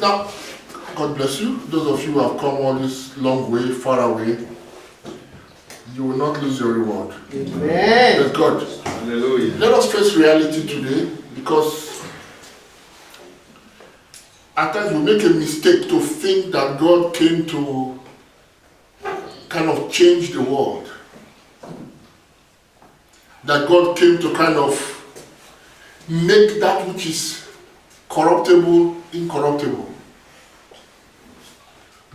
Now, God bless you. Those of you who have come all this long way, far away, you will not lose your reward. Amen. Praise God. Hallelujah. Let us face reality today, because at times we make a mistake to think that God came to kind of change the world. That God came to kind of make that which is corruptible incorruptible.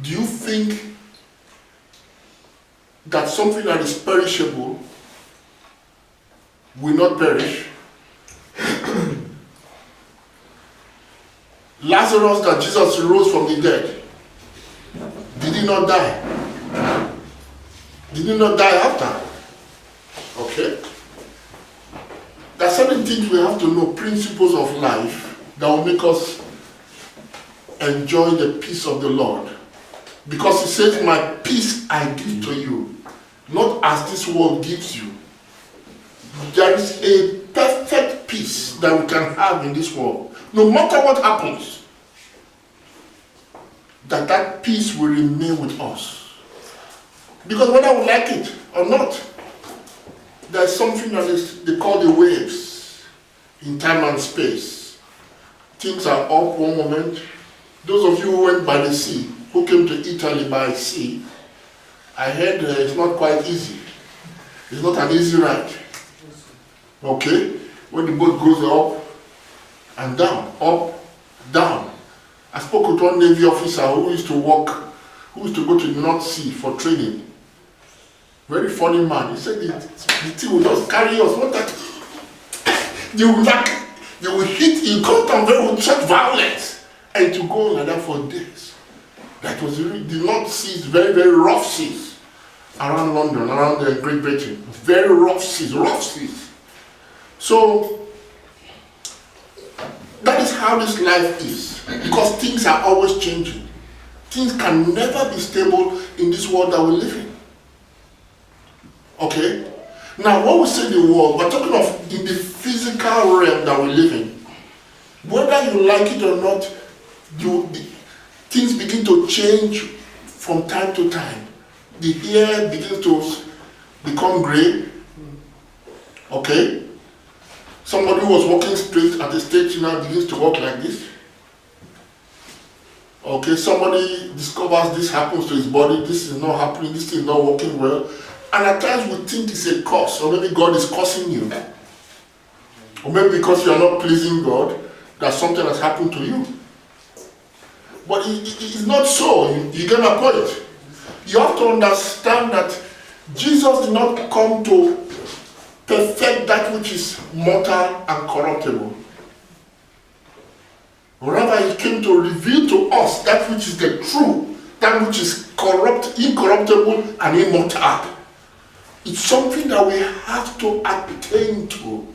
Do you think that something that is perishable will not perish? Lazarus, that Jesus rose from the dead, did he not die? Did he not die after? Okay. There are certain things we have to know, principles of life, that will make us enjoy the peace of the Lord. Because he says, my peace I give to you, not as this world gives you. There is a perfect peace that we can have in this world. No matter what happens, that peace will remain with us. Because whether we like it or not, there's something that they call the waves in time and space. Things are up one moment. Those of you who went by the sea, who came to Italy by sea, I heard it's not quite easy. It's not an easy ride. Okay? When the boat goes up and down, up, down. I spoke with one Navy officer who used to go to the North Sea for training. Very funny man. He said the thing will just carry us. What that? You will hit, you come down very with such violence. And to go like that for days. That was really, the North Seas, very, very rough seas. Around London, around the Great Britain. Very rough seas, rough seas. So, that is how this life is. Because things are always changing. Things can never be stable in this world that we live in. Okay? Now, when we say the world, we're talking of in the physical realm that we live in. Whether you like it or not, things begin to change from time to time. The hair begins to become gray. Okay? Somebody who was walking straight at the stage now begins to walk like this. Okay, somebody discovers this happens to his body, this is not happening, this is not working well. And at times we think it's a curse, or maybe God is cursing you. Or maybe because you are not pleasing God, that something has happened to you. But it's not so. You get my point. You have to understand that Jesus did not come to perfect that which is mortal and corruptible. Rather, he came to reveal to us that which is the true, that which is incorruptible and immortal. It's something that we have to attain to.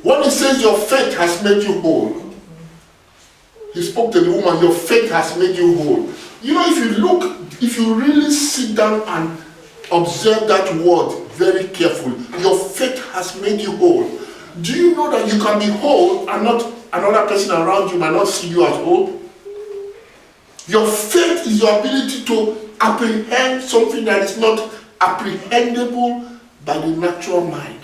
When he says your faith has made you whole, he spoke to the woman, your faith has made you whole. You know, if you really sit down and observe that word very carefully, your faith has made you whole. Do you know that you can be whole and not another person around you might not see you as whole? Your faith is your ability to apprehend something that is not apprehendable by the natural mind.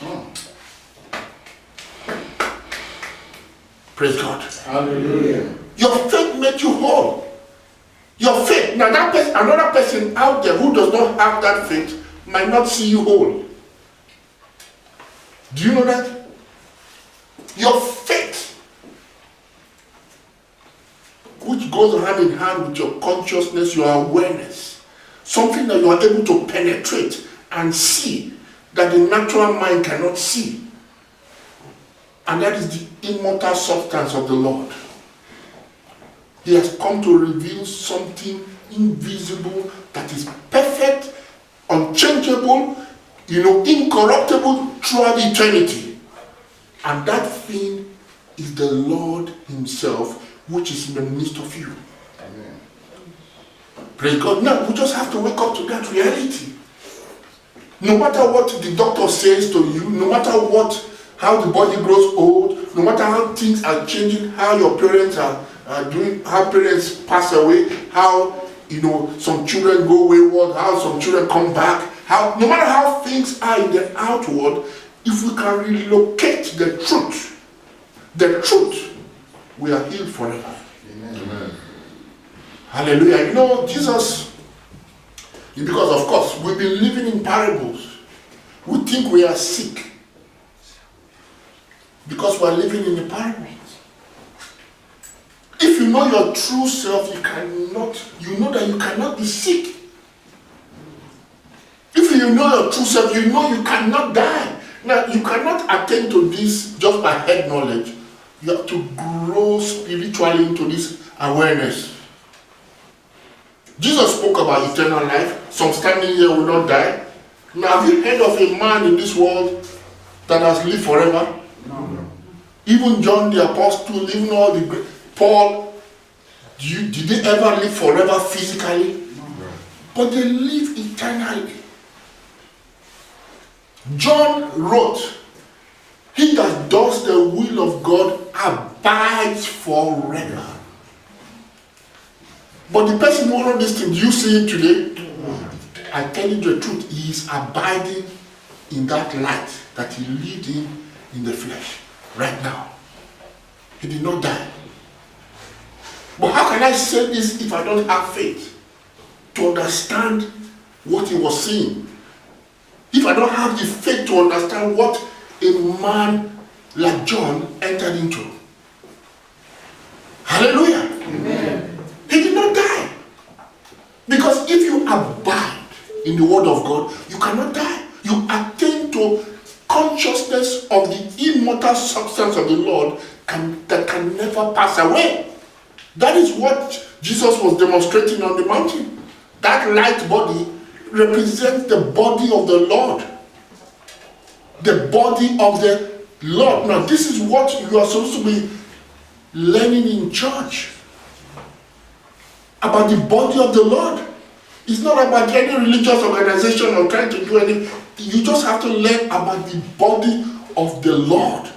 Praise God. Hallelujah. Your faith made you whole. Your faith. Now that person, another person out there who does not have that faith might not see you whole. Do you know that? Your faith, which goes hand in hand with your consciousness, your awareness, something that you are able to penetrate and see that the natural mind cannot see. And that is the immortal substance of the Lord. He has come to reveal something invisible that is perfect, unchangeable, incorruptible throughout eternity. And that thing is the Lord himself, which is in the midst of you. Amen. Praise God. Now, we just have to wake up to that reality. No matter what the doctor says to you, no matter how the body grows old, no matter how things are changing, how your parents are how parents pass away, how some children go wayward, how some children come back, how no matter how things are in the outward, if we can relocate the truth, we are healed forever. Amen. Hallelujah. Jesus, because of course we've been living in parables. We think we are sick because we are living in the parables. If you know your true self, you know that you cannot be sick. If you know your true self, you know you cannot die. Now, you cannot attain to this just by head knowledge. You have to grow spiritually into this awareness. Jesus spoke about eternal life. Some standing here will not die. Now, have you heard of a man in this world that has lived forever? No. Even John the Apostle, even all the great Paul, did they ever live forever physically? No. But they live eternally. John wrote, "He that does the will of God abides forever." But the person who wrote this thing, do you see him today? I tell you the truth, he is abiding in that light that he lived in the flesh right now. He did not die. But how can I say this if I don't have faith to understand what he was seeing? If I don't have the faith to understand what a man like John entered into. Hallelujah. Amen. He did not die. Because if you abide in the word of God, you cannot die. You attain to consciousness of the immortal substance of the Lord that can never pass away. That is what Jesus was demonstrating on the mountain. That light body represents the body of the Lord. The body of the Lord. Now, this is what you are supposed to be learning in church. About the body of the Lord. It's not about any religious organization or trying to do anything. You just have to learn about the body of the Lord.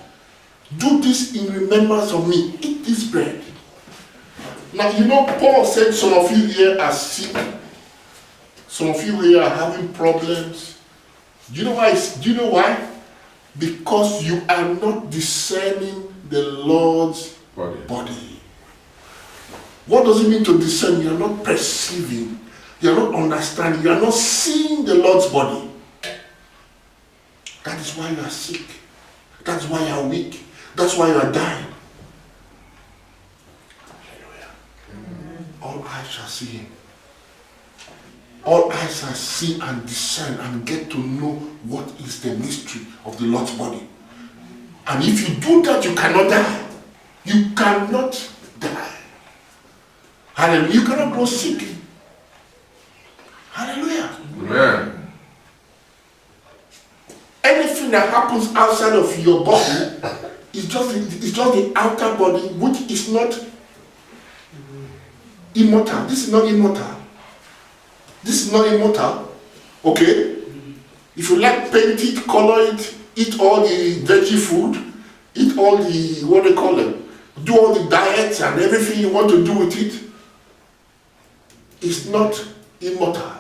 Do this in remembrance of me. Eat this bread. Now, Paul said some of you here are sick. Some of you here are having problems. Do you know why? Because you are not discerning the Lord's body. What does it mean to discern? You are not perceiving. You are not understanding. You are not seeing the Lord's body. That is why you are sick. That's why you are weak. That's why you are dying. Hallelujah. All eyes shall see him. All eyes shall see and discern and get to know what is the mystery of the Lord's body. And if you do that, you cannot die. You cannot die. Hallelujah. You cannot grow sick. Hallelujah. Amen. Anything that happens outside of your body is just the outer body, which is not immortal. This is not immortal. This is not immortal. Okay? If you like, paint it, color it, eat all the veggie food, eat all the, what they call them, do all the diets and everything you want to do with it. It's not immortal.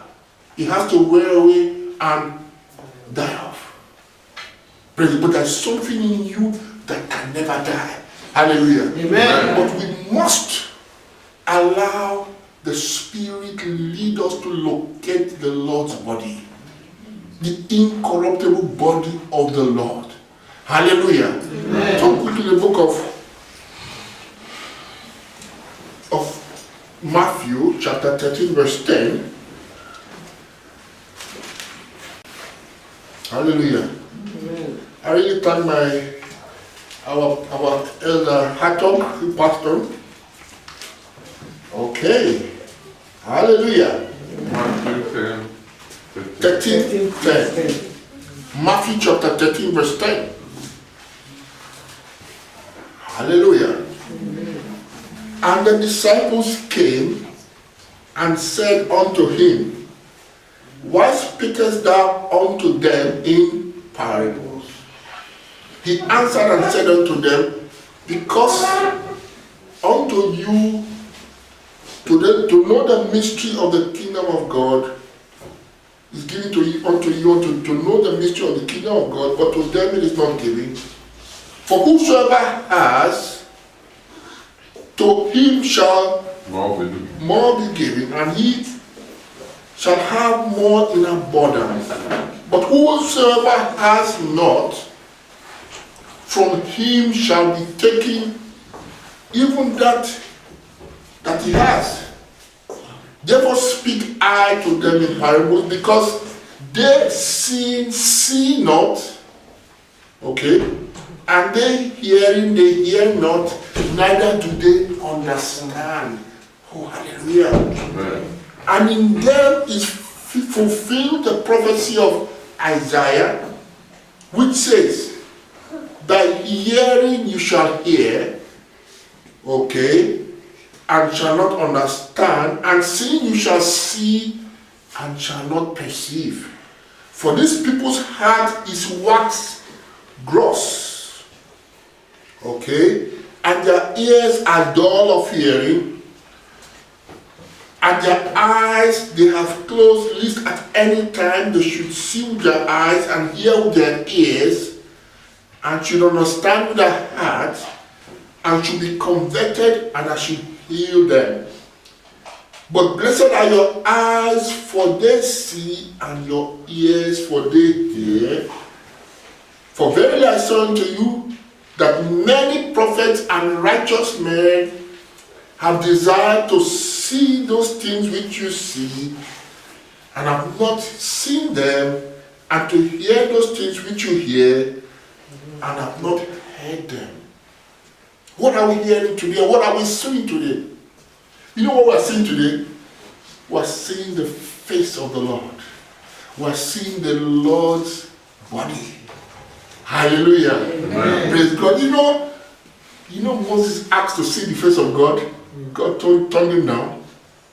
It has to wear away and die off. But there's something in you that can never die. Hallelujah. Amen. But we must allow the Spirit lead us to locate the Lord's body. The incorruptible body of the Lord. Hallelujah. Amen. So quickly the book of Matthew chapter 13 verse 10. Hallelujah. Amen. I really thank our elder Hatton, the pastor. Okay. Hallelujah. Matthew 10. Matthew chapter 13 verse 10. Hallelujah. And the disciples came and said unto him, Why speakest thou unto them in parables? He answered and said unto them, Because unto you to know the mystery of the kingdom of God is given to you to know the mystery of the kingdom of God, but to them it is not given. For whosoever has, to him shall more be given, and he shall have more in abundance. But whosoever has not, from him shall be taken even that he has. Therefore speak I to them in parables, because they see not, okay, and they hear not, neither do they understand. Oh, hallelujah. Amen. And in them is fulfilled the prophecy of Isaiah, which says, by hearing you shall hear, okay, and shall not understand, and seeing you shall see, and shall not perceive. For this people's heart is waxed gross, okay, and their ears are dull of hearing, and their eyes they have closed, lest at any time they should see with their eyes and hear with their ears, and should understand with their heart, and should be converted, and I should heal them. But blessed are your eyes, for they see, and your ears, for they hear. For verily I say unto you, that many prophets and righteous men have desired to see those things which you see, and have not seen them, and to hear those things which you hear, and have not heard them. What are we hearing today? What are we seeing today? You know what we're seeing today? We're seeing the face of the Lord. We're seeing the Lord's body. Hallelujah. Amen. Praise God. You know Moses asked to see the face of God. God turned him down.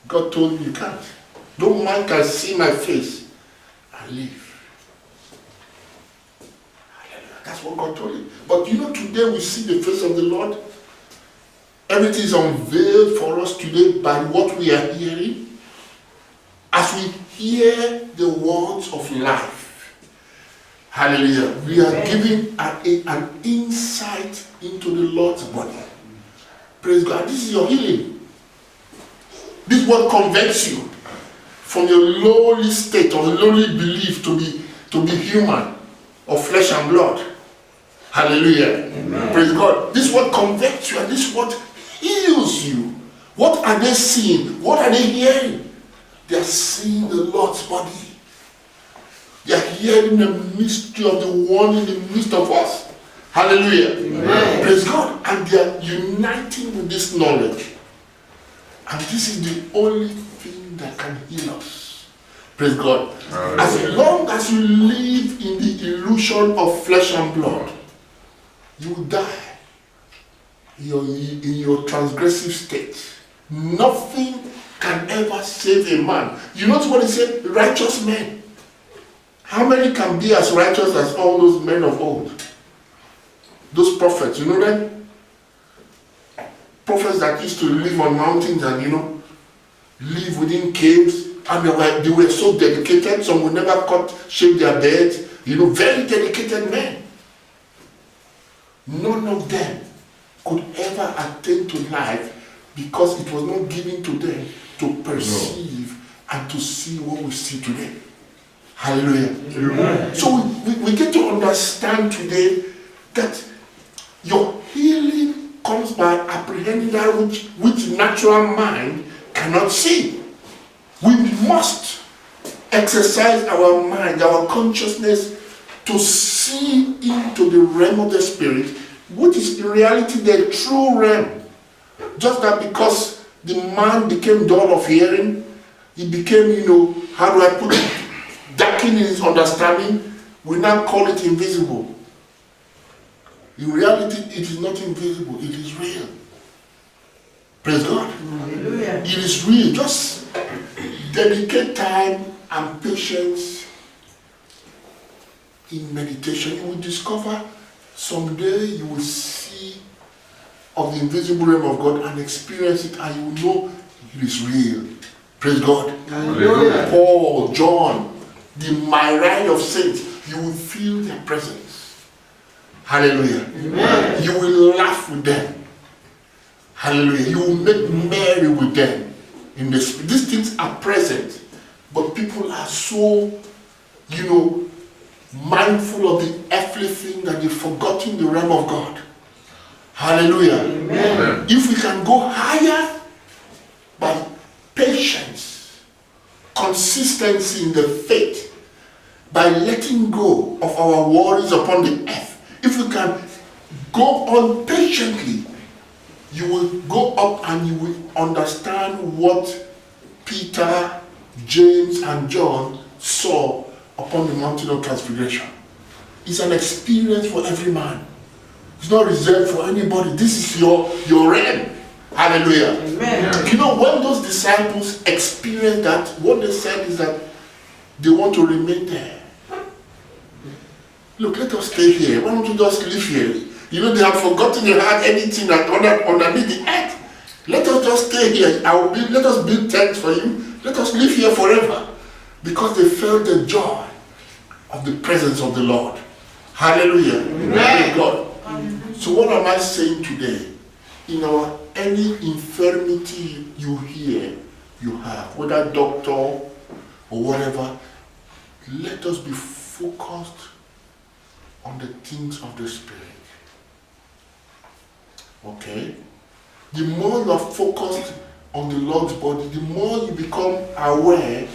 God told him, you can't. No man can see my face and live. Hallelujah. That's what God told him. But today we see the face of the Lord. Everything is unveiled for us today by what we are hearing. As we hear the words of life. Hallelujah. We are given an insight into the Lord's body. Praise God. This is your healing. This is what converts you from your lowly state or lowly belief to be human of flesh and blood. Hallelujah. Amen. Praise God. This is what converts you, and this is what heals you. What are they seeing? What are they hearing? They are seeing the Lord's body. They are hearing the mystery of the one in the midst of us. Hallelujah. Amen. Praise God. And they are uniting with this knowledge. And this is the only thing that can heal us. Praise God. Hallelujah. As long as you live in the illusion of flesh and blood, you will die in your transgressive state. Nothing can ever save a man. You notice what he said? Righteous men. How many can be as righteous as all those men of old? Those prophets, you know them? Prophets that used to live on mountains and live within caves, and they were so dedicated. Some would never shave their beards. Very dedicated men. None of them could ever attain to life because it was not given to them to perceive and to see what we see today. Hallelujah. Amen. So we get to understand today that your healing comes by apprehending that which natural mind cannot see. We must exercise our mind, our consciousness, to see into the realm of the spirit, which is in reality the true realm. Just that because the man became dull of hearing, he became, how do I put it, darkened in his understanding, we now call it invisible. In reality, it is not invisible, it is real. Praise God. Hallelujah. It is real. Just dedicate time and patience in meditation. You will discover someday you will see of the invisible realm of God and experience it, and you will know it is real. Praise God. Hallelujah. Paul, John, the myriad of saints, you will feel their presence. Hallelujah. Amen. You will laugh with them. Hallelujah. You will make merry with them. In the spirit. These things are present, but people are so, mindful of the earthly thing that they've forgotten the realm of God. Hallelujah. Amen. If we can go higher by patience, consistency in the faith, by letting go of our worries upon the earth, if we can go on patiently, you will go up and you will understand what Peter, James, and John saw upon the mountain of transfiguration. It's an experience for every man. It's not reserved for anybody. This is your realm. Hallelujah. Amen. When those disciples experienced that, what they said is that they want to remain there. Look, let us stay here. Why don't you just live here? They have forgotten they had anything underneath the earth. Let us just stay here. Let us build tents for you. Let us live here forever. Because they felt the joy of the presence of the Lord. Hallelujah. Praise God. So what am I saying today? Any infirmity you hear, you have, whether doctor or whatever, let us be focused on the things of the Spirit. Okay? The more you are focused on the Lord's body, the more you become aware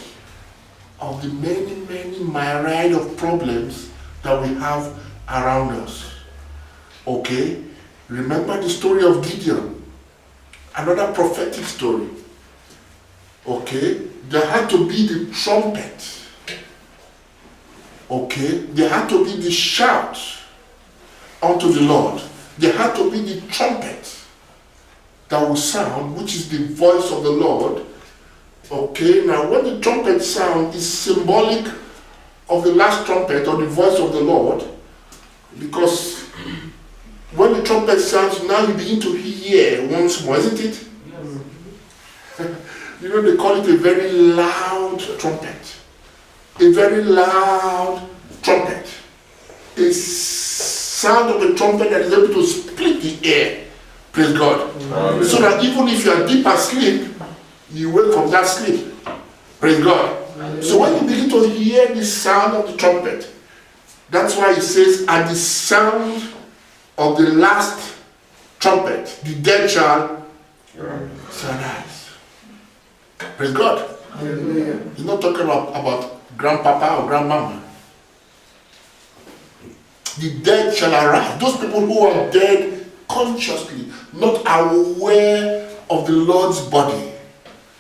of the many, many myriad of problems that we have around us. Okay? Remember the story of Gideon. Another prophetic story. Okay? There had to be the trumpet. Okay? There had to be the shout unto the Lord. There had to be the trumpet that will sound, which is the voice of the Lord. Okay? Now, when the trumpet sound is symbolic of the last trumpet or the voice of the Lord, because when the trumpet sounds, now you begin to hear once more, isn't it? Yes. They call it a very loud trumpet. A very loud trumpet. A sound of a trumpet that is able to split the air. Praise God. Amen. So that even if you are deep asleep, you wake from that sleep. Praise God. Amen. So when you begin to hear the sound of the trumpet, that's why it says, at the sound of the last trumpet, the dead shall rise. Praise God. Hallelujah. He's not talking about grandpapa or grandmama. The dead shall arise. Those people who are dead consciously, not aware of the Lord's body,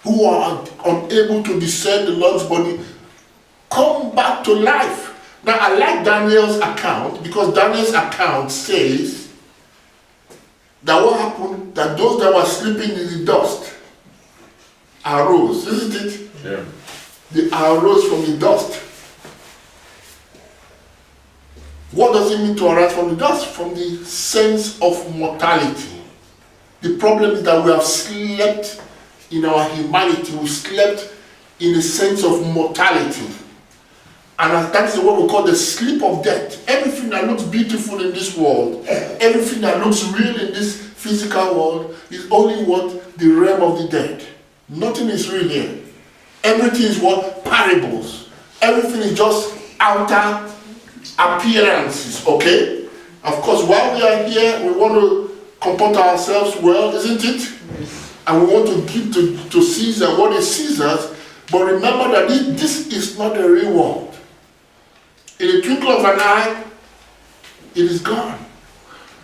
who are unable to discern the Lord's body, come back to life. Now, I like Daniel's account, because Daniel's account says that what happened, that those that were sleeping in the dust arose, isn't it? Yeah. They arose from the dust. What does it mean to arise from the dust? From the sense of mortality. The problem is that we have slept in our humanity. We slept in the sense of mortality. And that is what we call the sleep of death. Everything that looks beautiful in this world, everything that looks real in this physical world, is only what? The realm of the dead. Nothing is real here. Everything is what? Parables. Everything is just outer appearances, okay? Of course, while we are here, we want to comport ourselves well, isn't it? And we want to give to Caesar what is Caesar's. But remember that this is not the real world. In the twinkle of an eye, it is gone.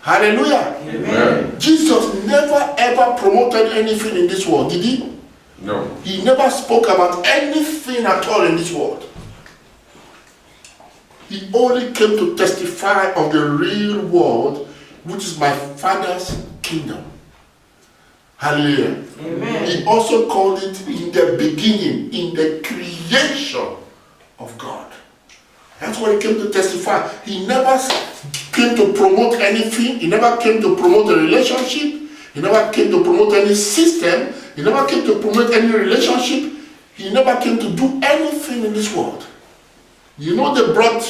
Hallelujah. Amen. Jesus never ever promoted anything in this world, did he? No. He never spoke about anything at all in this world. He only came to testify of the real world, which is my Father's kingdom. Hallelujah. Amen. He also called it in the beginning, in the creation of God. That's what he came to testify. He never came to promote anything. He never came to promote a relationship. He never came to promote any system. He never came to promote any relationship. He never came to do anything in this world. You know, they brought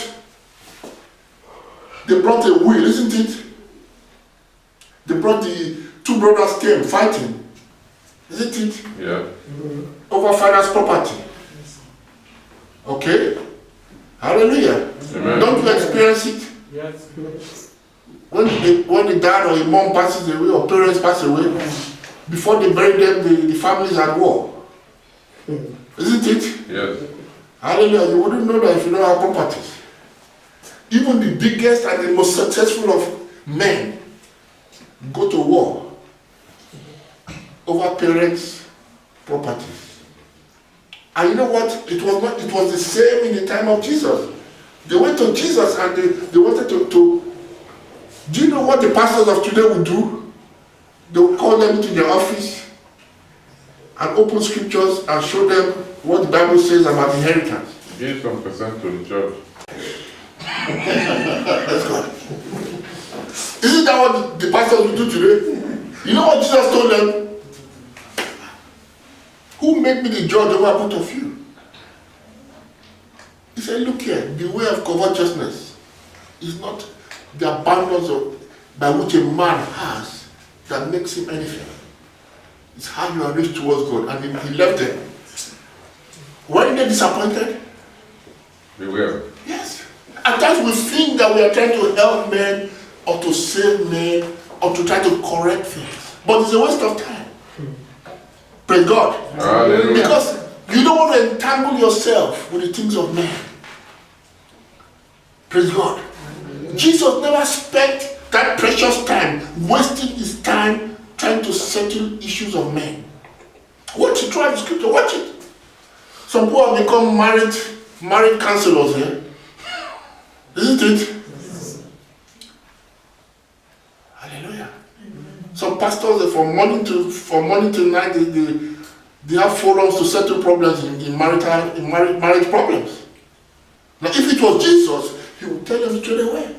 a will, isn't it? They brought the two brothers came fighting, isn't it? Yeah. Over father's property. Okay? Hallelujah. Amen. Don't you experience it? Yes. When the dad or the mom passes away or parents pass away, before they bury them, the family is at war. Isn't it? Yes. Hallelujah. You wouldn't know that if you don't have properties. Even the biggest and the most successful of men go to war over parents' properties. And you know what? It was the same in the time of Jesus. They went to Jesus and they wanted to do you know what the pastors of today would do? They would call them into their office and open scriptures and show them what the Bible says about inheritance. Give some percent to the church. That's God. Isn't that what the pastors will do today? You know what Jesus told them? Who made me the judge over both of you? He said, look here, the way of covetousness is not the abundance by which a man has that makes him anything. It's how you are rich towards God. And he left them. Weren't they disappointed? Beware. Yes. At times we think that we are trying to help men or to save men or to try to correct things. But it's a waste of time. Praise God. Hallelujah. Because you don't want to entangle yourself with the things of men. Praise God. Jesus never spent that precious time wasting his time trying to settle issues of men. Watch it, try the scripture, watch it. Some people have become married counselors here. Isn't it? Hallelujah. Some pastors, from morning to night, they have forums to settle problems in marriage problems. Now, if it was Jesus, he would tell them straight away.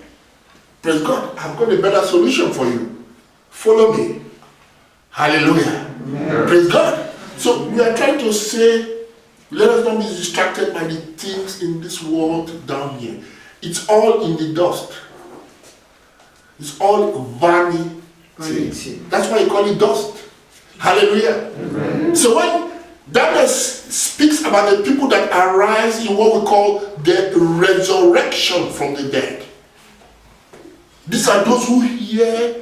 Praise God, I've got a better solution for you. Follow me. Hallelujah. Yeah. Praise God. So we are trying to say, let us not be distracted by the things in this world down here. It's all in the dust. It's all vanity. That's why you call it dust. Hallelujah. Amen. So when Daniel speaks about the people that arise in what we call the resurrection from the dead, these are those who hear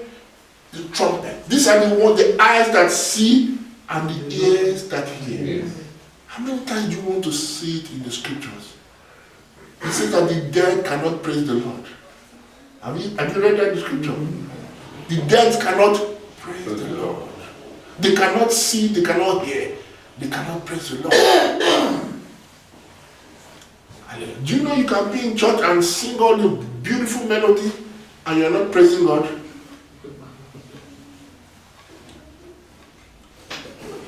the trumpet. These are the eyes that see and the ears that hear. Yes. How many times do you want to see it in the scriptures? It says that the dead cannot praise the Lord. Have you read that in the scripture? The dead cannot praise the Lord. They cannot see, they cannot hear, they cannot praise the Lord. Do you know you can be in church and sing all the beautiful melody and you're not praising God?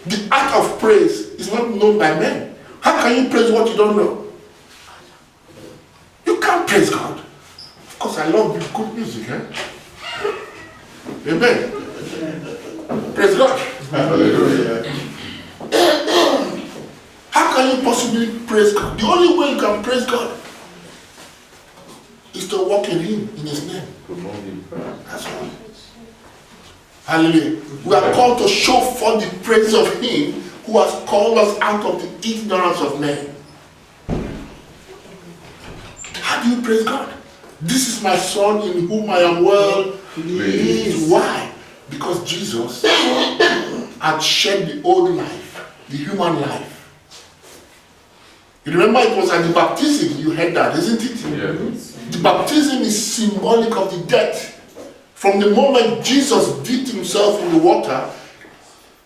The art of praise is not known by men. How can you praise what you don't know? You can't praise God. Of course, I love good music. Amen. Praise God. Hallelujah. How can you possibly praise God? The only way you can praise God is to walk in Him, in His name. That's all. Hallelujah. We are called to show forth the praise of Him who has called us out of the ignorance of men. How do you praise God? This is my son in whom I am well pleased. Why? Because Jesus had shed the old life, the human life. You remember it was at the baptism you heard that, isn't it? Yes. The baptism is symbolic of the death. From the moment Jesus dipped himself in the water,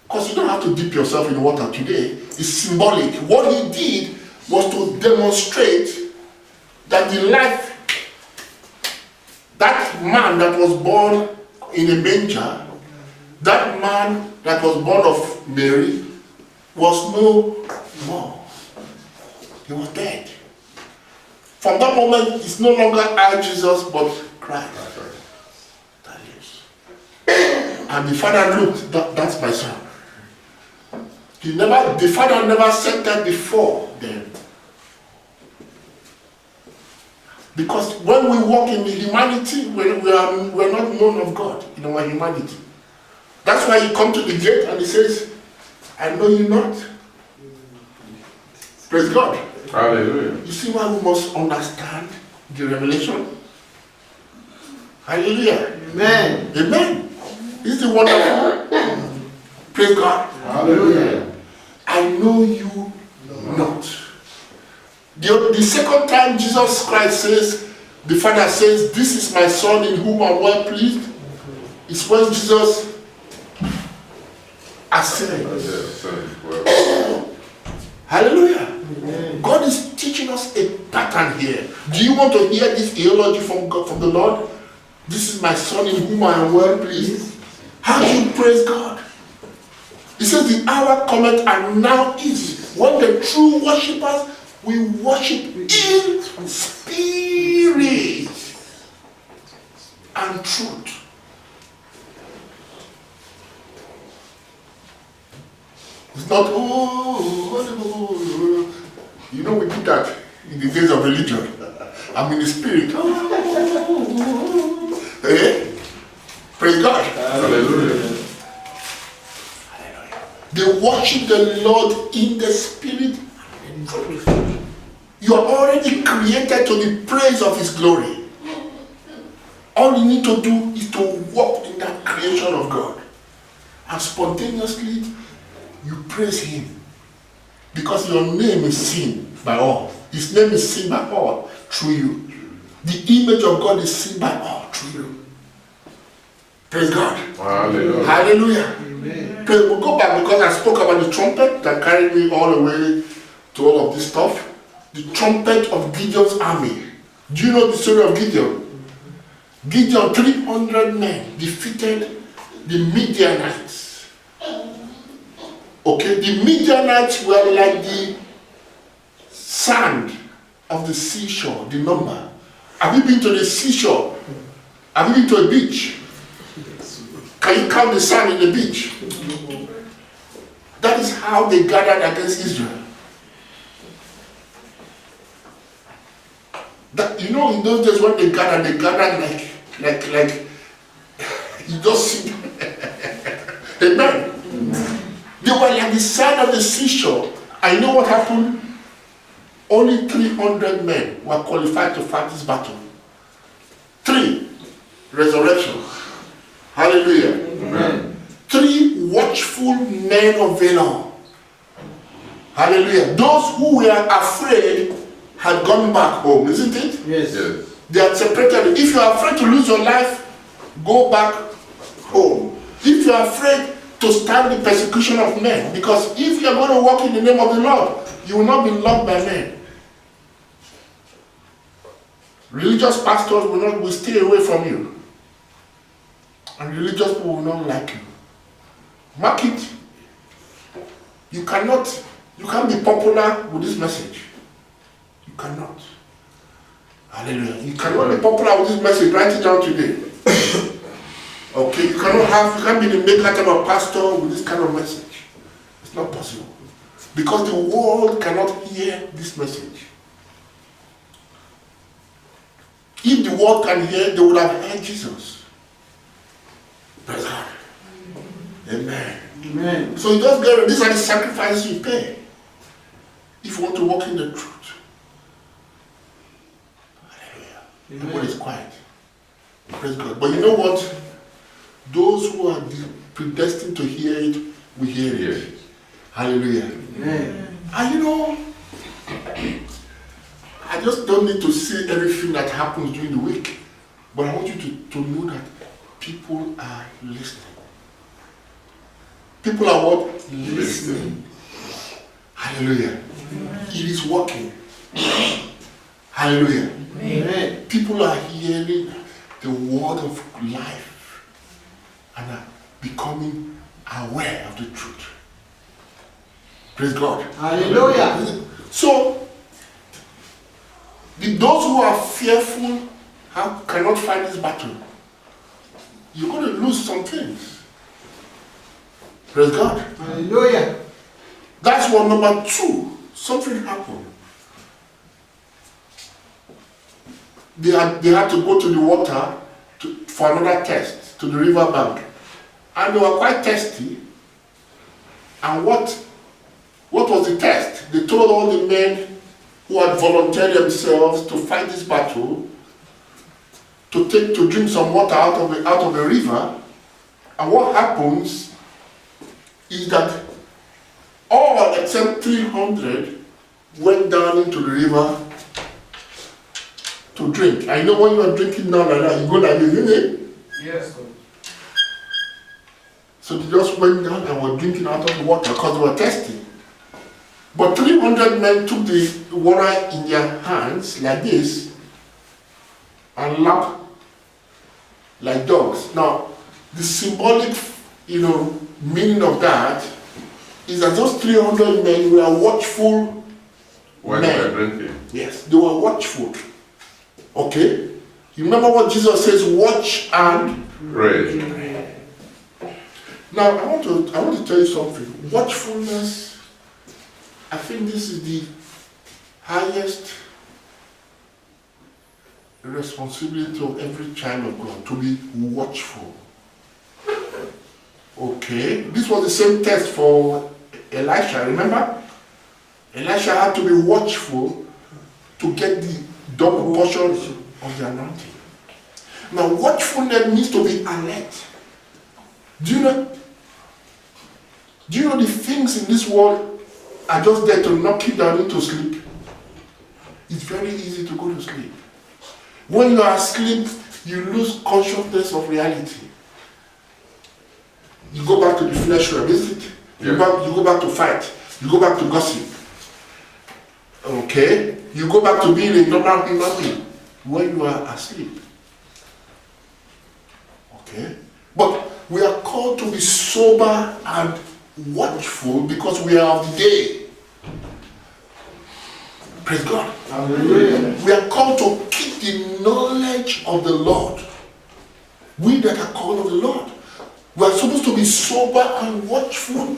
because you don't have to dip yourself in the water today, it's symbolic. What he did was to demonstrate that the life, that man that was born in a manger, that man that was born of Mary, was no more. He was dead. From that moment, it's no longer I, Jesus, but Christ. That lives. And the father looked, that's my son. The father never said that before then. Because when we walk in the humanity, we're not known of God in our humanity. That's why he comes to the gate and he says, I know you not. Praise God. Hallelujah. You see why we must understand the revelation? Hallelujah. Amen. Amen. This is wonderful. Praise God. Hallelujah. I know you not. The second time Jesus Christ says, the Father says, this is my son in whom I'm well pleased, is when Jesus ascends. Yes, well. Hallelujah. Amen. God is teaching us a pattern here. Do you want to hear this theology from God, from the Lord? This is my son in whom I am well pleased. How do you praise God? He says the hour cometh and now is when the true worshippers will worship in spirit and truth. It's not, you know, we do that in the days of religion. I'm in the spirit. Eh? Praise God. Hallelujah. They worship the Lord in the spirit and in truth. You are already created to the praise of His glory. All you need to do is to walk in that creation of God. And spontaneously, you praise Him. Because your name is seen by all. His name is seen by all through you. The image of God is seen by all through you. Praise God. Hallelujah. Hallelujah. Amen. We'll go back because I spoke about the trumpet that carried me all the way to all of this stuff. The trumpet of Gideon's army. Do you know the story of Gideon? Gideon, 300 men defeated the Midianites. Okay, the Midianites were like the sand of the seashore, the number. Have you been to the seashore? Have you been to a beach? Can you count the sand in the beach? That is how they gathered against Israel. That, you know, in those days when they gathered like you just see. Amen. They were like the sand of the seashore. And you know what happened? Only 300 men were qualified to fight this battle. 3. Resurrection. Hallelujah. Amen. 3 watchful men of valor. Hallelujah. Those who were afraid had gone back home, isn't it? Yes. Yes. They had separated. If you are afraid to lose your life, go back home. If you are afraid to stand the persecution of men, because if you are going to walk in the name of the Lord, you will not be loved by men. Religious pastors will stay away from you. And religious people will not like you. Mark it. You can't be popular with this message. You cannot. Hallelujah. You cannot be popular with this message. Write it down today. Okay, you can't be the maker type of pastor with this kind of message. It's not possible. Because the world cannot hear this message. If the world can hear, they would have heard Jesus. Praise God. Amen. Amen. So you just get it. These are the sacrifices you pay if you want to walk in the truth. Hallelujah. Everybody is quiet. Praise God. But you know what? Those who are predestined to hear it will hear it. Yes. Hallelujah. Amen. And you know, I just don't need to say everything that happens during the week. But I want you to know that people are listening. People are what? Listening. Hallelujah. It is working. Hallelujah. Amen. People are hearing the word of life and are becoming aware of the truth. Praise God. Hallelujah. So, those who are fearful cannot fight this battle. You're going to lose some things. Praise God. Hallelujah. That's one. Number two, something happened. They had to go to the water for another test, to the river bank. And they were quite thirsty. And what was the test? They told all the men who had volunteered themselves to fight this battle to drink some water out of the river. And what happens is that all except 300 went down into the river to drink. I know when you are drinking now like that, you go like this, isn't it? Yes, Lord. So they just went down and were drinking out of the water because they were thirsty. But 300 men took the water in their hands like this and lapped like dogs. Now, the symbolic, meaning of that is that those 300 men were watchful When they were men. drinking. Yes, they were watchful. Okay? You remember what Jesus says, watch and Pray. now I want to tell you something. Watchfulness, I think this is the highest responsibility of every child of God, to be watchful. Okay, this was the same test for Elisha, remember? Elisha had to be watchful to get the double portion of the anointing. Now, watchfulness means to be alert. Do you know the things in this world are just there to knock you down into sleep? It's very easy to go to sleep. When you are asleep, you lose consciousness of reality. You go back to the flesh realm, isn't it? You go back to fight. You go back to gossip. Okay? You go back to being a normal human being when you are asleep. Okay? But we are called to be sober and watchful because we are of the day. Praise God. Hallelujah. We are called to keep the knowledge of the Lord. We that are called of the Lord. We are supposed to be sober and watchful,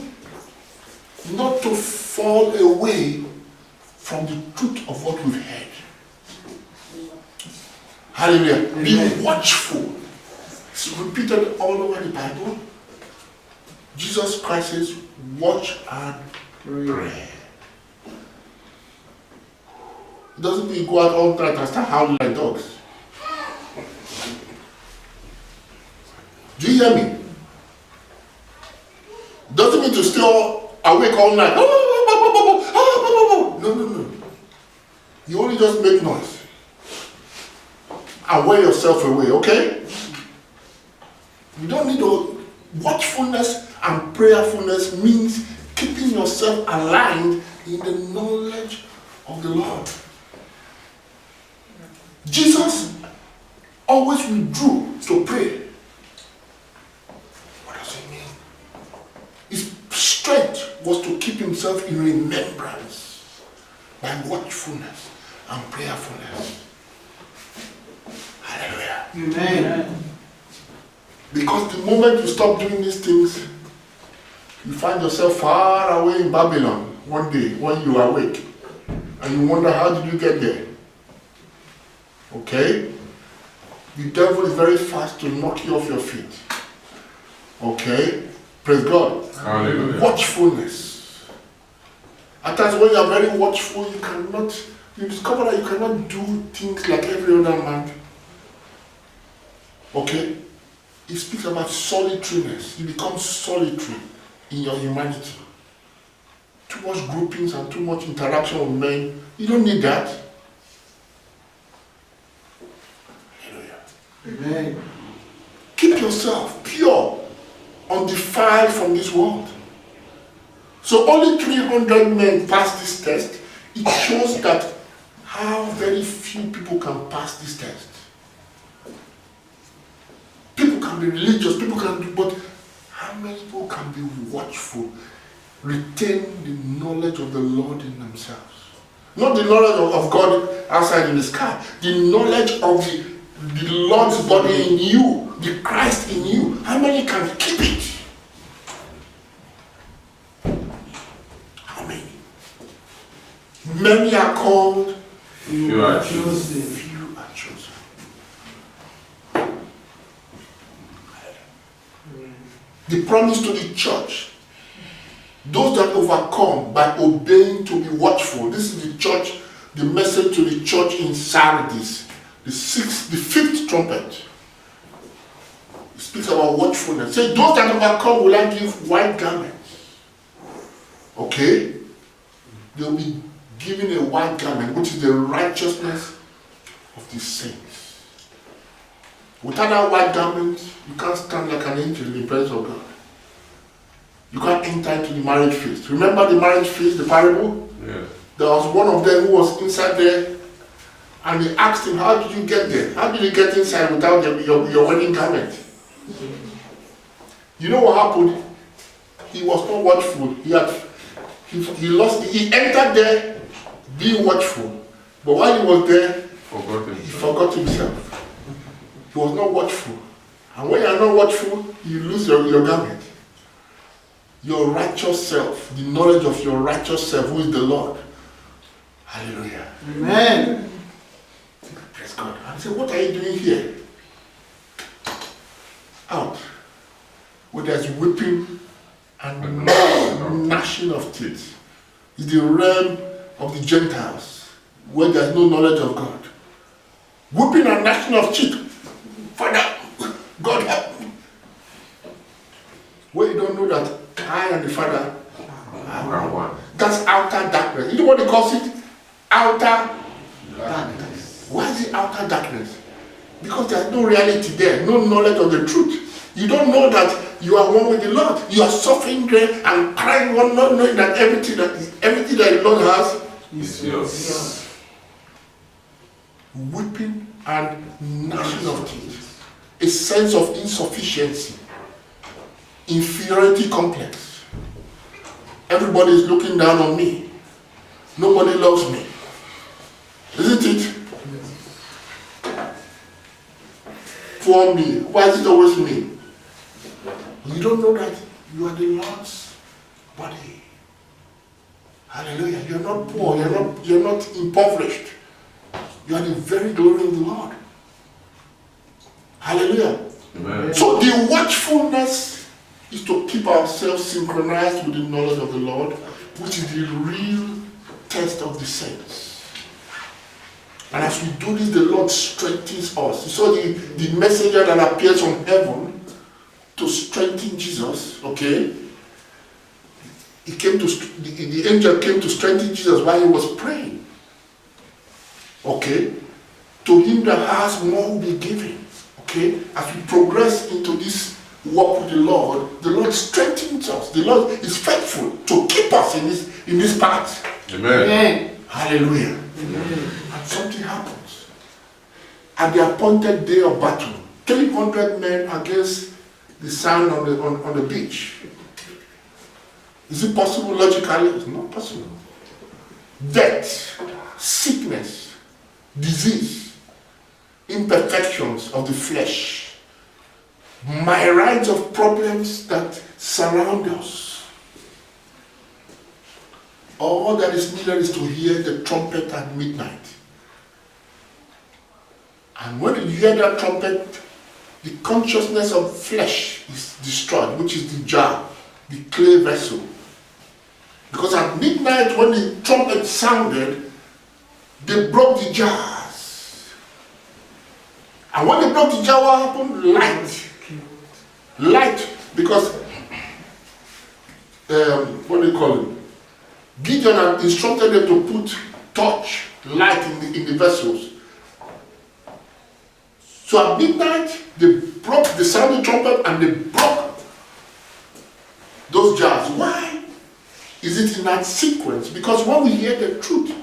not to fall away from the truth of what we've heard. Hallelujah. Amen. Be watchful. It's repeated all over the Bible. Jesus Christ says, watch and pray. It doesn't mean you go out all night and start howling like dogs. Do you hear me? Doesn't mean to stay awake all night. No. You only just make noise. And wear yourself away, okay? You don't need to. Watchfulness and prayerfulness means keeping yourself aligned in the knowledge of the Lord. Jesus always withdrew to pray. What does it mean? His strength was to keep himself in remembrance by watchfulness and prayerfulness. Hallelujah. Amen. Because the moment you stop doing these things, you find yourself far away in Babylon one day when you are awake. And you wonder, how did you get there? Okay? The devil is very fast to knock you off your feet. Okay? Praise God. Hallelujah. Watchfulness. At times when you are very watchful, you discover that you cannot do things like every other man. Okay? It speaks about solitariness. You become solitary in your humanity. Too much groupings and too much interaction with men. You don't need that. Hallelujah. Amen. Keep yourself pure, undefiled from this world. So only 300 men passed this test. It shows that how very few people can pass this test. People can be religious, people can do, but how many people can be watchful, retain the knowledge of the Lord in themselves? Not the knowledge of God outside in the sky, the knowledge of the Lord's body in you, the Christ in you. How many can keep it? Many are called, You are chosen. few are chosen. The promise to the church, those that overcome by obeying to be watchful. This is the church, the message to the church in Sardis, the fifth trumpet. It speaks about watchfulness. Say, those that overcome will I give white garments. Okay? They'll be given a white garment, which is the righteousness of the saints. Without that white garment, you can't stand like an angel in the presence of God. You can't enter into the marriage feast. Remember the marriage feast, the parable? Yes. There was one of them who was inside there, and they asked him, how did you get there? How did you get inside without your wedding garment? You know what happened? He was not watchful. He entered there being watchful. But while he was there, he forgot himself. He was not watchful. And when you are not watchful, you lose your garment. Your righteous self, the knowledge of your righteous self, who is the Lord. Hallelujah. Amen. Praise God. I say, what are you doing here? Out. Where there's whipping and gnashing of teeth. It's the realm of the Gentiles, where there's no knowledge of God. Whipping and gnashing of teeth. Father, God help me. Where you don't know that I and the Father are one. That's outer darkness. You know what they call it? Outer darkness. Why is it outer darkness? Because there's no reality there, no knowledge of the truth. You don't know that you are one with the Lord. You are suffering there and crying, not knowing that everything that the Lord has Is yours. Weeping and gnashing of teeth. A sense of insufficiency. Inferiority complex. Everybody is looking down on me. Nobody loves me. Isn't it? For me. Why is it always me? You don't know that you are the Lord's body. Hallelujah. You're not poor. You're not impoverished. You are the very glory of the Lord. Hallelujah. Amen. So the watchfulness is to keep ourselves synchronized with the knowledge of the Lord, which is the real test of the saints. And as we do this, the Lord strengthens us. You saw the messenger that appears from heaven to strengthen Jesus, okay? The angel came to strengthen Jesus while he was praying. Okay? To him that has more will be given. Okay? As we progress into this walk with the Lord strengthens us. The Lord is faithful to keep us in this path. Amen. Amen. Hallelujah. Amen. And something happens. At the appointed day of battle, 300 men against the sand on the beach. Is it possible logically? It's not possible. Death, sickness, disease, imperfections of the flesh, myriads of problems that surround us. All that is needed is to hear the trumpet at midnight. And when you hear that trumpet, the consciousness of flesh is destroyed, which is the jar, the clay vessel. Because at midnight, when the trumpet sounded, they broke the jars. And when they broke the jar, what happened? Light. Light, because, what do you call it? Gideon had instructed them to put torch, light in the vessels. So at midnight, they broke the sounding trumpet and they broke those jars. Why is it in that sequence? Because when we hear the truth,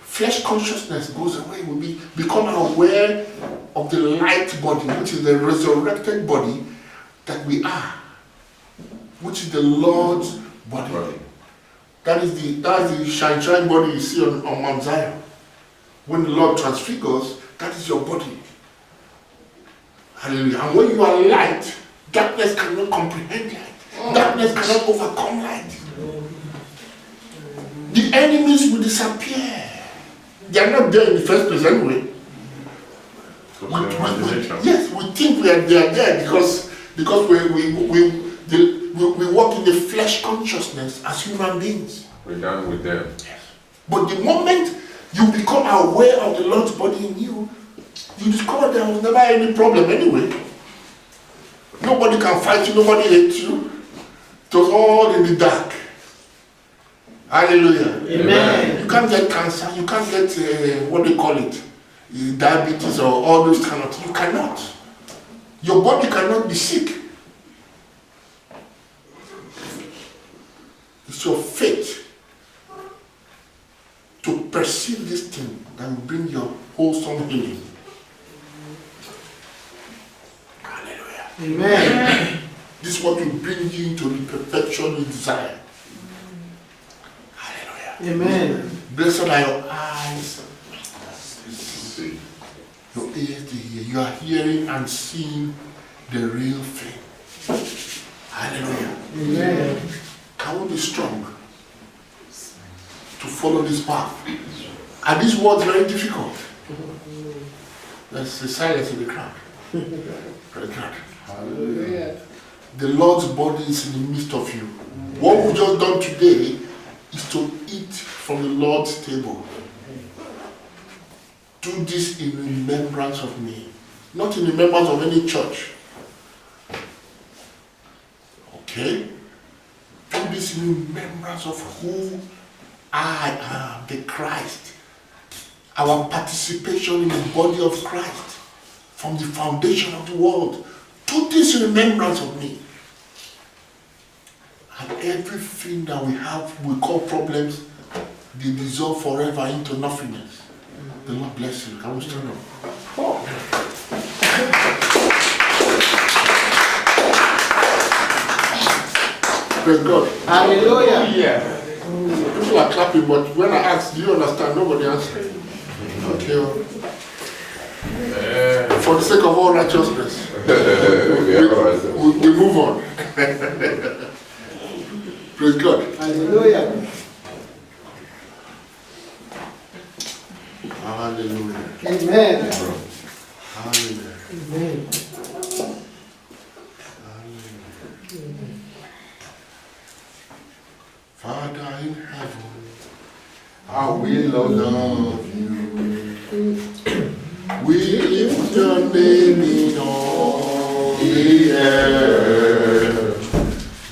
flesh consciousness goes away. We become aware of the light body, which is the resurrected body that we are, which is the Lord's body. Right. That's the shine body you see on Mount Zion. When the Lord transfigures, that is your body. Hallelujah. And when you are light, darkness cannot comprehend light. Darkness cannot overcome light. the enemies will disappear. They are not there in the first place anyway. Yes, we think they are there because we walk in the flesh consciousness as human beings. We're done with them. Yes. But the moment you become aware of the Lord's body in you, you discover there was never any problem anyway. Nobody can fight you, nobody hates you. It was all in the dark. Hallelujah. Amen. You can't get cancer, you can't get, what do you call it? Diabetes or all those kind of things. You cannot. Your body cannot be sick. It's your faith to perceive this thing that will bring your wholesome healing. Hallelujah. Amen. This is what will bring you into the perfection you desire. Hallelujah. Amen. Blessed are your eyes, See. your ears to hear. You are hearing and seeing the real thing. Hallelujah. Amen. Can we be strong to follow this path? Are these words very difficult? There's the silence in the crowd. Very crowd. Hallelujah. The Lord's body is in the midst of you. What we just done today is to eat from the Lord's table. Do this in remembrance of me. Not in remembrance of any church. Okay? Do this in remembrance of who I am, the Christ. Our participation in the body of Christ from the foundation of the world. Do this in remembrance of me. And everything that we have, we call problems, they dissolve forever into nothingness. The Lord bless you. Can we stand up? Praise God. Hallelujah. People are clapping, but when I ask, do you understand? Nobody answered. Okay. For the sake of all righteousness, we move on. Praise God. Hallelujah. Hallelujah. Amen. Hallelujah. Amen. Father in heaven, how we love you. We lift your name in all the earth.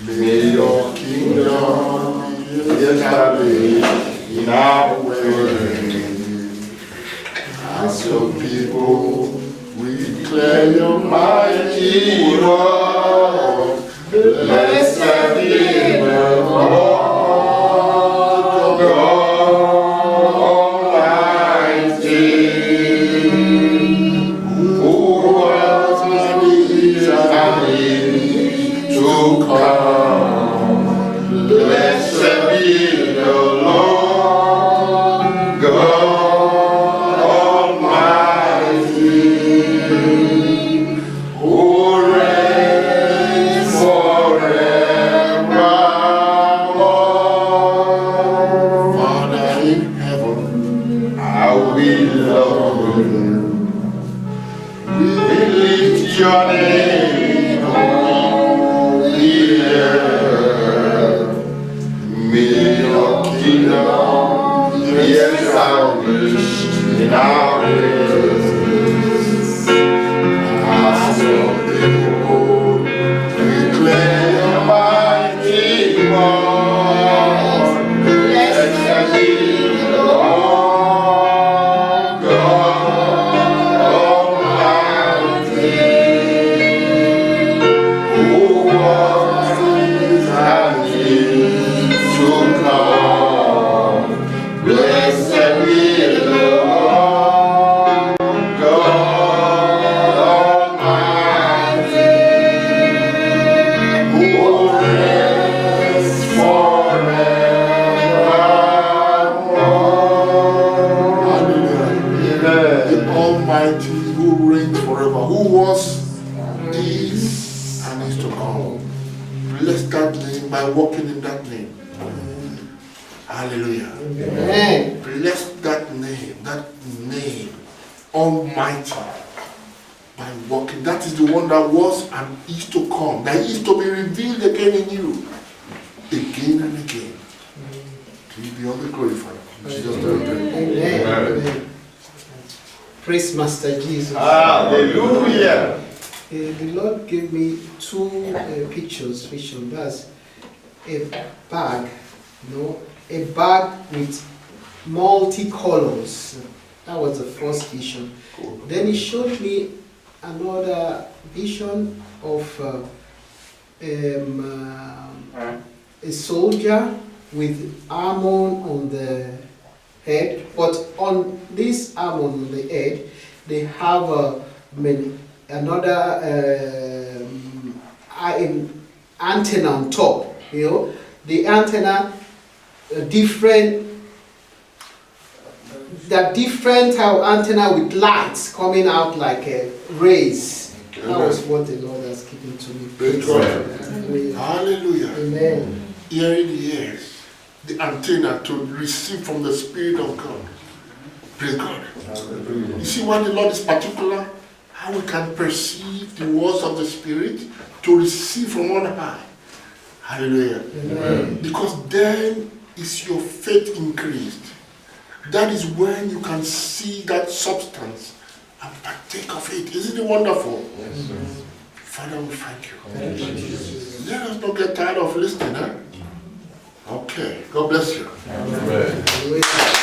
May your kingdom be established in our way. As your people, we declare your mighty word. Blessed be the Lord God Almighty, who was and is to come. Blessed be the Lord God Almighty, who reigns forevermore. Father in heaven, how we love you. We lift your name on the earth. May your kingdom be established in our days. As your people, declare your mighty word. Blessed be the Lord God Almighty, who was and is to come. Blessed be the Lord God Almighty, who reigns forevermore. Hallelujah. The Almighty who reigns forever, who was, is, and is to come. Bless that name by walking in that name. Hallelujah. Amen. Bless that name, Almighty, by walking. That is the one that was and is to come, that is to be revealed again in you, again and again. To you be all the glorified. In Jesus' name. Amen. Amen. Amen. Praise Master Jesus. Hallelujah. The Lord gave me two pictures, vision. That's a bag, a bag with multi-colors. That was the first vision. Then he showed me another vision of a soldier with armor on the head, but on this armor on the head, they have another antenna on top. The antenna different type of antenna with lights coming out like rays. That was what the Lord has given to me. Praise God. Hallelujah. Hallelujah. Amen. Hearing the ears, the antenna to receive from the Spirit of God. Praise God. You see why the Lord is particular? How we can perceive the words of the Spirit to receive from on high. Hallelujah. Amen. Because then is your faith increased. That is when you can see that substance and partake of it. Isn't it wonderful? Yes, sir. Father, we thank you. Thank you, Jesus. Let us not get tired of listening. Okay. God bless you. Amen. Hallelujah.